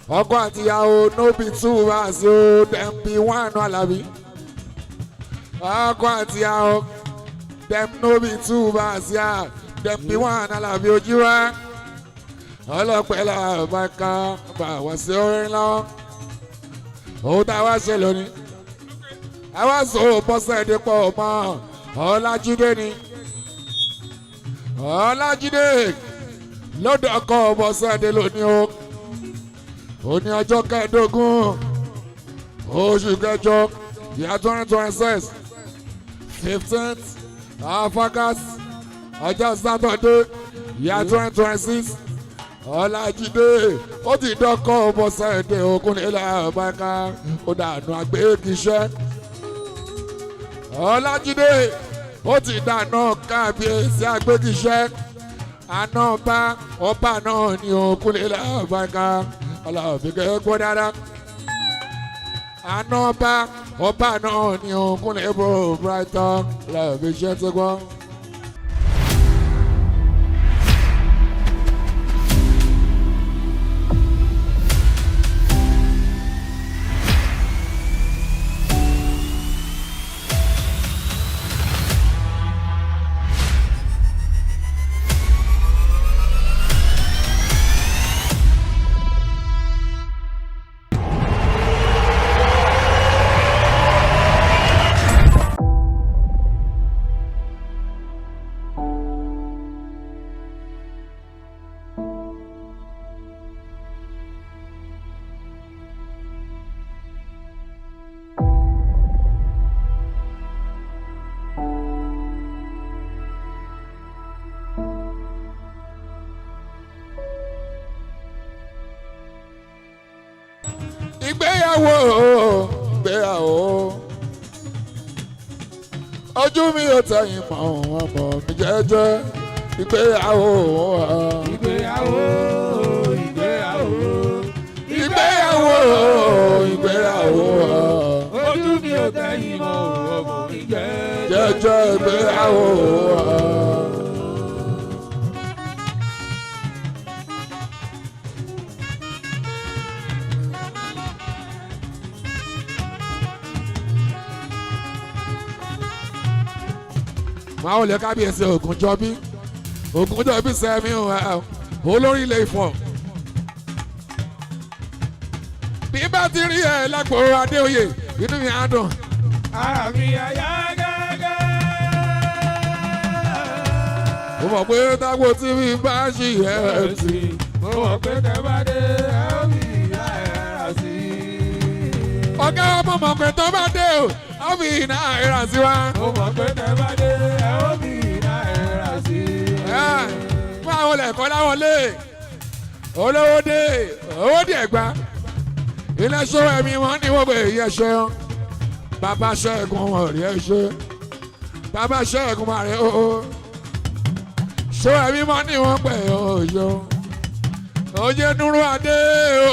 ọkọ àtìyàwó no be two bars o dem be one Alabi. ọkọ àtìyàwó dem no be two bars ya dem be one Alabi ojú wa. ọlọ́pẹ́ làbàkà bá wá sí orin lọ́wọ́. òun tá a wá ṣe lónìí. a wá sọ bọ́sẹ̀ dípò mọ́ Ọlájídé ni. Ọlájídé lọ́dọ̀ ọkọ̀ bọ́sẹ̀ lónìí o. òní ọjọ́ kẹẹ̀ẹ́dógún oṣù kẹjọ year 2026 15th of August ọjọ́ Saturday year 2026 Ọlájídé ó ti dọ́kọ̀ bọ́sẹ̀dé Ògúnnílé Àbáká ó dànù àgbékiṣẹ́. Ọlájídé ó ti dànù kábíyèsí àgbékiṣẹ́. àná ọba náà ní Ògúnnílé Àbáká ọlọ́ọ̀bìgẹ́ gbọ́ dáadáa. àná ọba náà ní Ògúnnílé Brighton ọlọ́ọ̀bìgẹ́ tó gbọ́. ìgbéyàwó ojú mi ò tẹ̀yìn mọ́ ọmọ mi jẹ́jẹ́ ìgbéyàwó ojú mi ò tẹ̀yìn mọ́ ọmọ mi jẹ́jẹ́ ìgbéyàwó. máa ò lè kábíyèsí Ògúnjọ́bí sẹ́mi olórí ilé Ifọ̀. bí bá ti rí ẹ lágbo Adéoyè inú mi á dùn. ara mi àyà gágá. mo mọ̀ pé tágbó tí mi bá ṣì ẹ̀ sí. mo mọ̀ pé tẹ́ bá dé ẹ ó fi ìyá ẹ̀ rà sí. ọ̀gá mo mọ̀ pé tó bá dé o ó fi ìná ẹ̀ rà sí wa. mo mọ̀ pé tẹ́ bá dé ẹ ó fi ìyá ẹ̀ rà sí. fún àwọn olùkọ́ láwọn lé olówó dé owó dé ẹ̀gbá ilé ṣọ́ ẹ̀mí wọn ní wọ́n pè é yẹ ṣe ọ́ bàbá Ṣẹ́gun wọn rí ẹ ṣe bàbá Ṣẹ́gun máa rí ó ṣọ́ ẹ̀mí wọn ní wọ́n pè é ó ṣe oye Nuru Adé ó